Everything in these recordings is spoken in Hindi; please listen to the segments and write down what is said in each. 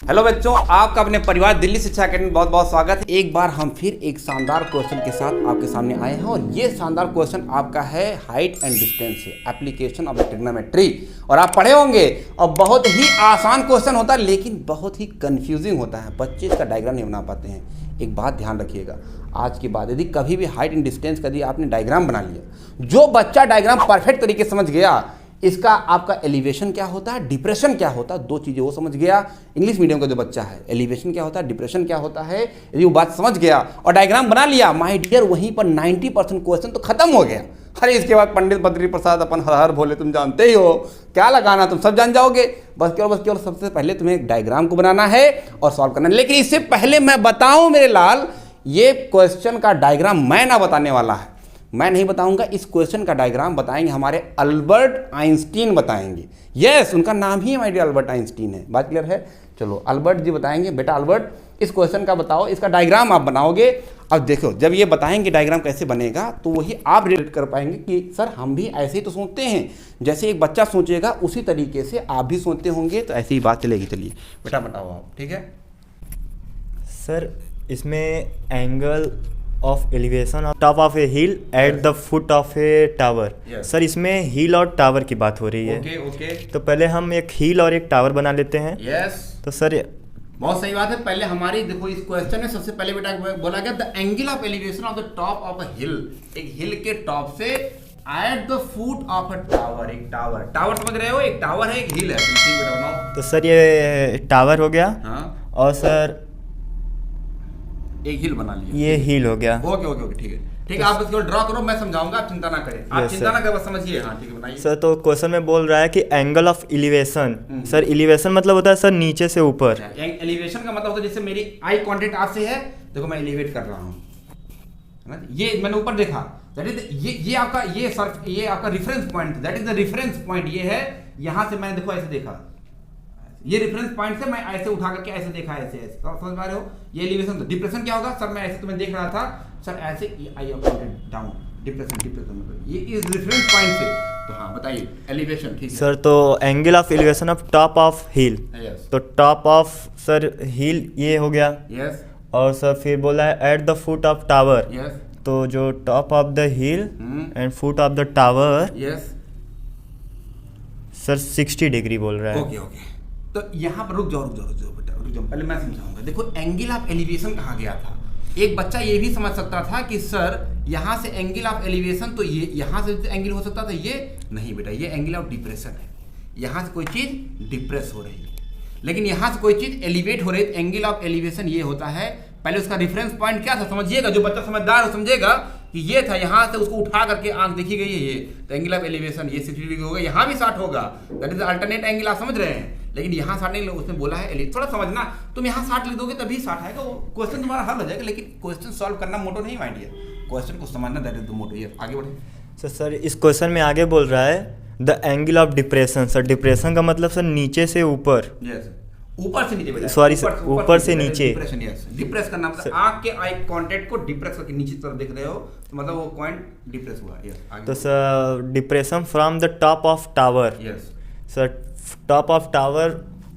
हेलो बच्चों, आपका अपने परिवार दिल्ली शिक्षा अकेडमी में बहुत बहुत स्वागत है। एक बार हम फिर एक शानदार क्वेश्चन के साथ आपके सामने आए हैं और ये शानदार क्वेश्चन आपका है हाइट एंड डिस्टेंस से एप्लीकेशन ऑफ ट्रिग्नोमेट्री। और आप पढ़े होंगे और बहुत ही आसान क्वेश्चन होता है लेकिन बहुत ही कंफ्यूजिंग होता है, बच्चे इसका डायग्राम नहीं बना पाते हैं। एक बात ध्यान रखिएगा, आज के बाद यदि कभी भी हाइट एंड डिस्टेंस का यदि आपने डायग्राम बना लिया, जो बच्चा डायग्राम परफेक्ट तरीके से समझ गया, इसका आपका एलिवेशन क्या होता है, डिप्रेशन क्या होता है, दो चीज़ें वो समझ गया। इंग्लिश मीडियम का जो बच्चा है, एलिवेशन क्या होता है, डिप्रेशन क्या होता है, यदि वो बात समझ गया और डायग्राम बना लिया, माय डियर, वहीं पर 90% क्वेश्चन तो खत्म हो गया। अरे इसके बाद पंडित बद्री प्रसाद अपन हर हर भोले, तुम जानते ही हो क्या लगाना, तुम सब जान जाओगे। बस केवल सबसे पहले तुम्हें एक डायग्राम को बनाना है और सॉल्व करना है। लेकिन इससे पहले मैं बताऊं मेरे लाल, ये क्वेश्चन का डायग्राम मैं ना बताने वाला है, मैं नहीं बताऊंगा। इस क्वेश्चन का डायग्राम बताएंगे हमारे अल्बर्ट आइंस्टीन बताएंगे। यस, उनका नाम ही हमारे अल्बर्ट आइंस्टीन है। बात क्लियर है? चलो अल्बर्ट जी बताएंगे। बेटा अल्बर्ट, इस क्वेश्चन का बताओ, इसका डायग्राम आप बनाओगे। अब देखो, जब ये बताएंगे डायग्राम कैसे बनेगा तो वही आप रिलेट कर पाएंगे कि सर हम भी ऐसे ही तो सोचते हैं, जैसे एक बच्चा सोचेगा उसी तरीके से आप भी सोचते होंगे, तो ऐसी ही बात चलेगी। चलिए बेटा बताओ आप, ठीक है सर। इसमें angle of elevation of top of A hill at the foot of A tower. Sir इसमें हिल और टावर की बात हो रही है। ओके। तो पहले हम एक हिल और एक टावर बना लेते हैं। यस, तो सर बहुत सही बात है। पहले हमारी देखो, इस क्वेश्चन में सबसे पहले बेटा बोला गया the angle of elevation of the top of a hill, एक हिल के टॉप से at the foot of a tower. एक टावर समझ रहे हो, एक टावर है, एक हिल है। बेटा बनाओ। तो सर ये टावर हो गया। हाँ। और सर एक हिल बना लिया, ये हिल हो गया। ओके ठीक है। आप इसको ड्रॉ करो, मैं समझाऊंगा, आप चिंता ना करें। आप चिंता ना करें, बस समझिए। हाँ ठीक है, बनाइए सर। तो क्वेश्चन में बोल रहा है कि angle of elevation. Sir elevation मतलब होता है सर नीचे से ऊपर। एलिवेशन का मतलब होता है जैसे मेरी आई कांटेक्ट आपसे है, देखो मैं एलिवेट कर रहा हूँ, है ना, ये मैंने ऊपर देखा, दैट इज ये आपका reference point, that is the reference point. ये है, यहाँ से मैंने देखो ऐसे देखा, ये रेफरेंस पॉइंट से मैं ऐसे उठा करके ऐसे देखा, ऐसे समझ पा रहे हो। ये एलिवेशन। डिप्रेशन क्या होगा सर, मैं ऐसे तुम्हें देख रहा था सर, ऐसे आई डाउन, डिप्रेशन मतलब ये इस रेफरेंस पॉइंट से। तो हाँ बताइए एलिवेशन, ठीक है सर। तो angle of elevation of top of hill. Yes. तो टॉप ऑफ सर हिल ये हो गया। यस। और सर फिर बोला है eight the foot of tower. Yes. तो जो top of the hill and foot of the tower. Yes sir 60 degree बोल रहा है। ओके। तो यहाँ पर रुक जाओ बेटा, रुक जाओ, पहले मैं समझाऊंगा। देखो एंगल ऑफ एलिवेशन कहा गया था। एक बच्चा ये भी समझ सकता था कि सर यहाँ से एंगल ऑफ एलिवेशन, तो ये यहाँ से एंगल हो सकता था, ये नहीं बेटा, ये एंगल ऑफ डिप्रेशन है। यहाँ से कोई चीज डिप्रेस हो रही है, लेकिन यहाँ से कोई चीज एलिवेट हो रही है। एंगल ऑफ एलिवेशन ये होता है, पहले उसका रेफरेंस पॉइंट क्या था समझिएगा। जो बच्चा समझदार हो समझेगा कि ये था, यहाँ से उसको उठा करके आंख देखी गई है, ये तो एंगल ऑफ एलिवेशन ये 60 डिग्री होगा, यहाँ भी 60 होगा, दैट इज अल्टरनेट एंगल। आप समझ रहे हैं? लेकिन यहाँ 60 नहीं, उसने बोला है, थोड़ा समझना, तुम यहाँ 60 लिख दोगे तभी 60 आएगा, वो क्वेश्चन तुम्हारा हल हो जाएगा। लेकिन क्वेश्चन सॉल्व करना मोटो नहीं माइंड डियर, क्वेश्चन को समझना दैट इज द मोटो। ये आगे बढ़े सर इस क्वेश्चन में आगे बोल रहा है the angle of depression. Sir depression का मतलब सर नीचे से ऊपर। यस, ऊपर से नीचे, सॉरी सर, ऊपर से नीचे। डिप्रेशन, यस, डिप्रेस करना मतलब आंख के आई कांटेक्ट को डिप्रेस करके नीचे तरफ देख रहे हो, तो मतलब वो पॉइंट डिप्रेस हुआ। यस, आगे। तो sir depression from the top of tower. Yes. Sir top of tower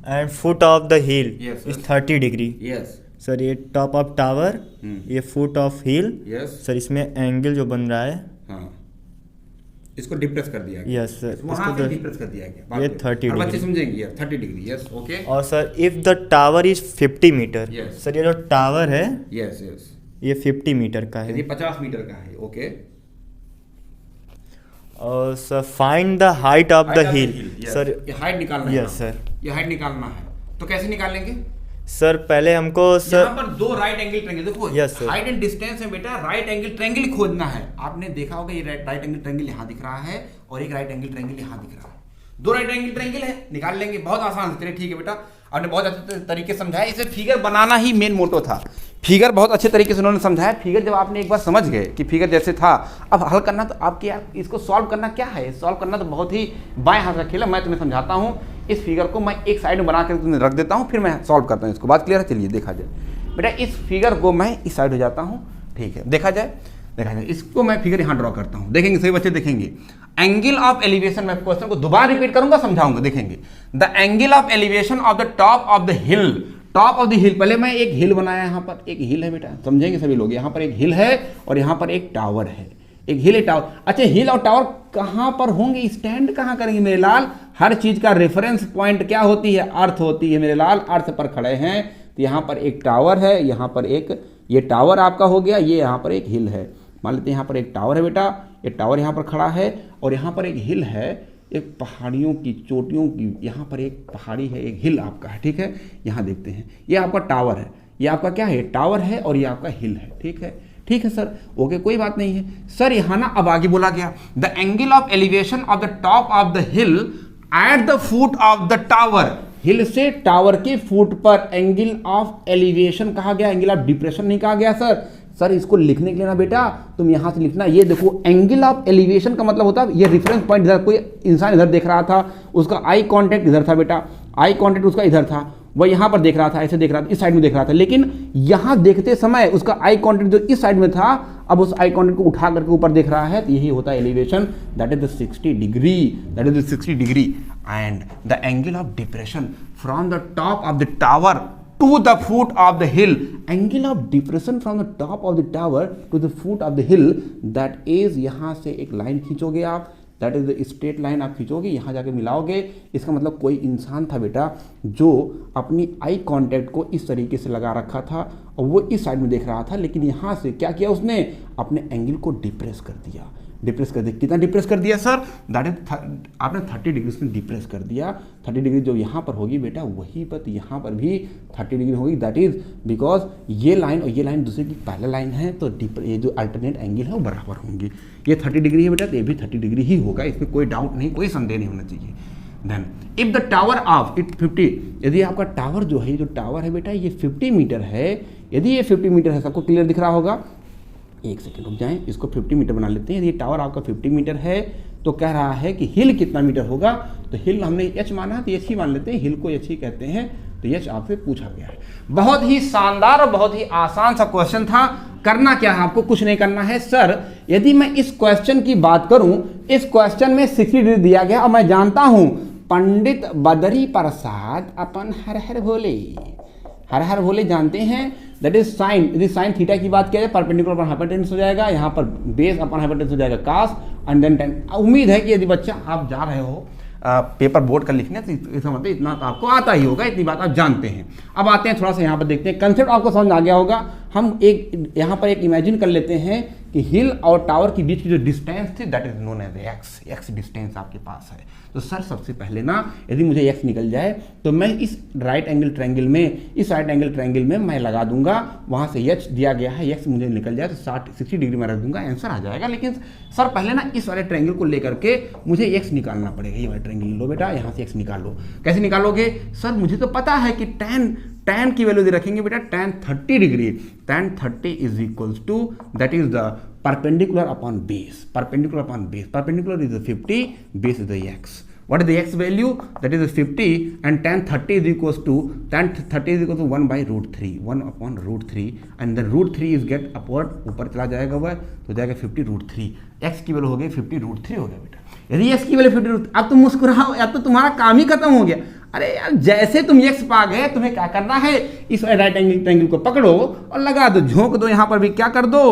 and foot of the hill Yes, is yes. 30 degree. Yes. Sir ये टॉप ऑफ टावर, ये foot of hill. Yes. Sir इसमें एंगल जो बन रहा है, हाँ, इसको डिप्रेस कर दिया गया। यस सर, वहाँ से डिप्रेस कर दिया गया, ये 30 बच्चे डिग्री समझेंगे यार, 30 डिग्री। Yes, okay. और sir if the tower is 50 metre. Yes. Sir ये जो टावर है यस। ये 50 मीटर का यदि है। 50 मीटर का है, ओके। और sir find the height of the hill. Sir ये हाइट निकालना है। यस सर, ये हाइट निकालना है, तो कैसे निकालेंगे? सर पहले हमको सर यहाँ पर दो राइट एंगल ट्रायंगल, देखो Yes, sir. Height and distance में बेटा राइट एंगल ट्रायंगल खोजना है। आपने देखा होगा ये राइट एंगल ट्रायंगल यहाँ दिख रहा है और एक राइट एंगल ट्रायंगल यहाँ दिख रहा है, दो राइट एंगल ट्रायंगल है, निकाल लेंगे, बहुत आसान है। चलिए ठीक है बेटा, आपने बहुत अच्छे तरीके से समझाया। इसे फिगर बनाना ही मेन मोटो था, फिगर बहुत अच्छे तरीके से उन्होंने समझाया। फिगर जब आपने एक बार समझ गए कि फिगर जैसे था, अब हल करना तो आपके यार, इसको सॉल्व करना क्या है, सॉल्व करना तो बहुत ही बाएं हाथ का खेल है। मैं तुम्हें समझाता हूँ, इस फिगर को मैं एक साइड में बना कर तुम्हें रख देता हूँ, फिर मैं सॉल्व करता हूँ इसको। बात क्लियर है? चलिए देखा जाए बेटा, इस फिगर को मैं इस साइड हो जाता हूँ, ठीक है, देखा जाए। इसको मैं फिगर यहाँ ड्रॉ करता हूँ, देखेंगे सभी बच्चे देखेंगे। एंगल ऑफ एलिवेशन, मैं क्वेश्चन को दोबारा रिपीट करूंगा, समझाऊंगा, देखेंगे। The angle of elevation of the top of the hill top of the हिल, पहले मैं एक हिल बनाया, यहाँ पर एक हिल है बेटा, समझेंगे सभी लोग, यहाँ पर एक हिल है और यहाँ पर एक टावर है, एक हिल है टावर। अच्छा, हिल और टावर कहाँ पर होंगे, स्टैंड कहाँ करेंगे मेरे लाल? हर चीज का रेफरेंस पॉइंट क्या होती है? अर्थ होती है मेरे लाल। अर्थ पर खड़े हैं तो यहाँ पर एक टावर है, यहाँ पर एक, ये टावर आपका हो गया, ये यहाँ पर एक हिल है। मान लेते हैं यहाँ पर एक टावर है बेटा, ये टावर यहाँ पर खड़ा है और यहाँ पर एक हिल है, एक पहाड़ियों की चोटियों की, यहाँ पर एक पहाड़ी है, एक हिल आपका है, ठीक है। यहाँ देखते हैं, ये आपका टावर है, ये आपका क्या है? टावर है और ये आपका हिल है, ठीक है। ठीक है सर, ओके, कोई बात नहीं है सर। यहाँ ना अब आगे बोला गया, the angle of elevation of the top of the hill at the foot of the tower. Hill से टावर के फुट पर एंगल ऑफ एलिवेशन कहा गया, एंगल ऑफ डिप्रेशन नहीं कहा गया सर। सर इसको लिखने के लिए ना बेटा तुम यहां से लिखना, ये देखो एंगल ऑफ एलिवेशन का मतलब होता है ये रेफरेंस पॉइंट, इधर कोई इंसान इधर देख रहा था, उसका आई कांटेक्ट इधर था बेटा, आई कांटेक्ट उसका इधर था, वह यहाँ पर देख रहा था, ऐसे देख रहा था, इस साइड में देख रहा था, लेकिन यहाँ देखते समय उसका आई कांटेक्ट जो इस साइड में था, अब उस आई कांटेक्ट को उठा करके ऊपर देख रहा है, तो यही होता है elevation, that is the 60 degree, that is the 60 degree. And the angle of depression from the top of the tower to the foot of the hill, angle of depression from the top of the tower to the foot of the hill, that is, यहाँ से एक लाइन खींचोगे आप, that is the straight line आप खींचोगे, यहाँ जाके मिलाओगे, इसका मतलब कोई इंसान था बेटा जो अपनी आई कांटेक्ट को इस तरीके से लगा रखा था और वो इस साइड में देख रहा था, लेकिन यहाँ से क्या किया उसने? अपने एंगल को डिप्रेस कर दिया, डिप्रेस कर दिया। कितना डिप्रेस कर दिया सर? दैट इज आपने 30 डिग्री से डिप्रेस कर दिया। 30 डिग्री जो यहाँ पर होगी बेटा वही पर यहाँ पर भी 30 डिग्री होगी, दैट इज बिकॉज ये लाइन और ये लाइन दूसरे की पहला लाइन है, तो ये जो अल्टरनेट एंगल है वो बराबर होंगे। ये 30 डिग्री है बेटा तो ये भी 30 डिग्री ही होगा, इसमें कोई डाउट नहीं, कोई संदेह नहीं होना चाहिए। Then if the tower of it 50, यदि आपका टावर जो है, जो टावर है बेटा ये 50 मीटर है, यदि ये 50 मीटर है, सबको क्लियर दिख रहा होगा, एक सेकंड रुक जाएं, इसको 50 मीटर बना लेते हैं। यदि टावर आपका 50 मीटर है तो कह रहा है कि हिल कितना मीटर होगा, तो हिल हमने एच माना है तो एच ही मान लेते हैं, हिल को एच ही कहते हैं, तो एच आपसे पूछा गया है। बहुत ही शानदार और बहुत ही आसान सा क्वेश्चन था। करना क्या है आपको? कुछ नहीं करना है सर। यदि मैं इस क्वेश्चन की बात करूं, इस क्वेश्चन में 60 डिग्री दिया गया और मैं जानता हूं पंडित बदरी प्रसाद अपन हर हर भोले, हर हर भोले जानते हैं, दैट इज साइन, यदि साइन थीटा की बात किया जाए परपेंडिकुलर अपन हाइपोटेन्यूस हो जाएगा, यहाँ पर बेस अपन हाइपोटेन्यूस हो जाएगा कास एंड देन टेन। उम्मीद है कि यदि बच्चा आप जा रहे हो पेपर बोर्ड का लिखने, तो इसका मतलब इतना तो आपको आता ही होगा, इतनी बात आप जानते हैं। अब आते हैं थोड़ा सा यहाँ पर देखते हैं, कंसेप्ट आपको समझ आ गया होगा। हम एक यहाँ पर एक इमेजिन कर लेते हैं कि हिल और टावर के बीच की जो डिस्टेंस थी that is known as x, x distance आपके पास है। तो सर सबसे पहले ना यदि मुझे एक्स निकल जाए तो मैं इस राइट एंगल ट्रायंगल में, इस राइट एंगल ट्रायंगल में मैं लगा दूंगा, वहाँ से एच दिया गया है, एक्स मुझे निकल जाए तो 60 डिग्री में रख दूंगा, आंसर आ जाएगा। लेकिन सर पहले ना इस वाले ट्रायंगल को लेकर के मुझे एक्स निकालना पड़ेगा। ये वाला ट्रायंगल लो बेटा, यहाँ से एक्स निकालो। कैसे निकालोगे सर? मुझे तो पता है कि tan की वैल्यू दे रखेंगे बेटा, tan 30 डिग्री, tan 30 is equals to that is the perpendicular upon base, perpendicular upon base, perpendicular is the 50, base is the x. What is the x value? That is the 50 and tan 30 is equals to 1 by root 3, 1 upon root 3 and then root 3 is get upward, ऊपर चला जाएगा वह तो जाएगा 50 root 3, x की वैल्यू हो गई 50 root 3 हो गया बेटा। यदि x की वैल्यू 50 root, अब तुम मुस्कुराओ, अब तो तुम्हारा काम ही खत्म हो गया। अरे यार जैसे तुम x पा गए, तुम्हें क्या करना है? इस राइट एंगल को पकड़ो और लगा दो, झोंक दो, यहाँ पर भी क्या कर दो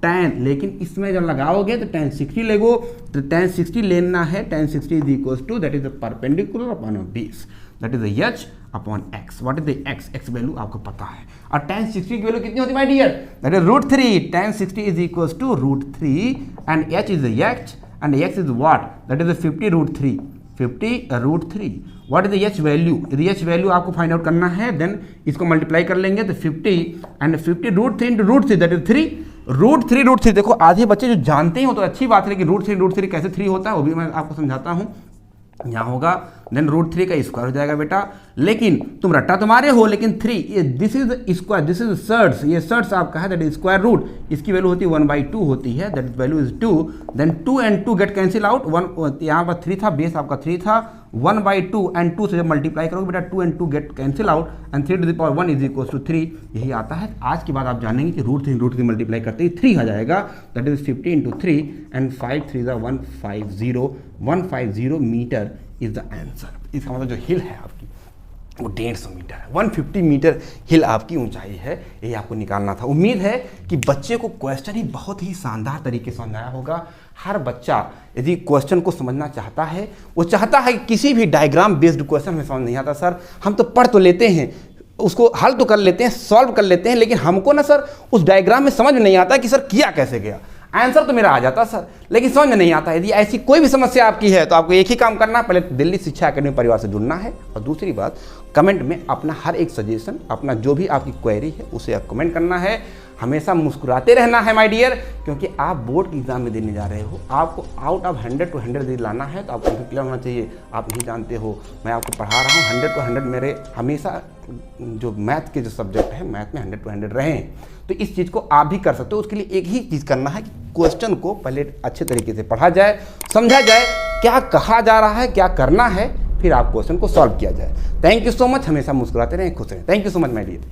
tan, लेकिन इसमें जब लगाओगे तो tan 60 लेगो, तो tan 60 लेना है, tan 60 is equals to that is the perpendicular upon a base, that is the h upon x। What is the x? x value आपको पता है, और tan 60 की वैल्यू कितनी होती है my dear? That is √3, tan 60 is equals to √3 and h is the x and x is what? That is the 50 √3, 50 √3। What is the h value? यदि h वैल्यू आपको फाइंड आउट करना है देन इसको मल्टीप्लाई कर लेंगे तो 50 एंड 50 √3 इंटू √3 दैट इज 3, √3 देखो आधे बच्चे जो जानते हैं तो अच्छी बात है, लेकिन √3 कैसे 3 होता है वो भी मैं आपको समझाता हूँ। यहाँ होगा देन √3 का स्क्वायर हो जाएगा बेटा, लेकिन तुम रट्टा तुम्हारे हो, लेकिन 3 ये this is square, this is surds, ये सर्ड्स आपका है दैट इज स्क्वायर रूट, इसकी वैल्यू होती है 1/2 होती है, that value is 2, then 2 and 2 get cancel out, 1 यहाँ पर 3 था, बेस आपका 3 था, 1/2 एंड 2 से जब मल्टीप्लाई करोगे बेटा 2 and 2 get cancel out and 3 to the power 1 is equals to 3, यही आता है। आज के बाद आप जानेंगे कि √3 मल्टीप्लाई करते ही 3 आ जाएगा, that is 50 into 3 and 5 3 150 metre is the answer. इसका मतलब जो हिल है आपकी वो 150 मीटर है। 150 मीटर हिल आपकी ऊंचाई है, यही आपको निकालना था। उम्मीद है कि बच्चे को क्वेश्चन ही बहुत ही शानदार तरीके से समझाया होगा। हर बच्चा यदि क्वेश्चन को समझना चाहता है, वो चाहता है कि किसी भी डायग्राम बेस्ड क्वेश्चन हमें समझ नहीं आता सर, हम तो पढ़ तो लेते हैं, उसको हल तो कर लेते हैं, सॉल्व कर लेते हैं, लेकिन हमको ना सर उस डायग्राम में समझ में नहीं आता कि सर किया कैसे गया। आंसर तो मेरा आ जाता सर, लेकिन समझ में नहीं आता। यदि ऐसी कोई भी समस्या आपकी है तो आपको एक ही काम करना है, पहले दिल्ली शिक्षा अकेडमी परिवार से जुड़ना है, और दूसरी बात कमेंट में अपना हर एक सजेशन, अपना जो भी आपकी क्वेरी है उसे आप कमेंट करना है। हमेशा मुस्कुराते रहना है माय डियर, क्योंकि आप बोर्ड की एग्जाम में देने जा रहे हो, आपको आउट ऑफ 100 to 100 लाना है, तो आपको क्लियर होना चाहिए। आप नहीं जानते हो, मैं आपको पढ़ा रहा हूँ 100 to 100 मेरे हमेशा जो मैथ के जो सब्जेक्ट है, मैथ में 100 to 100 रहे हैं, तो इस चीज़ को आप भी कर सकते हो। उसके लिए एक ही चीज़ करना है कि क्वेश्चन को पहले अच्छे तरीके से पढ़ा जाए, समझा जाए क्या कहा जा रहा है, क्या करना है, फिर आप क्वेश्चन को सॉल्व किया जाए। थैंक यू सो मच, हमेशा मुस्कुराते रहें, खुश रहें। Thank you so much my dear.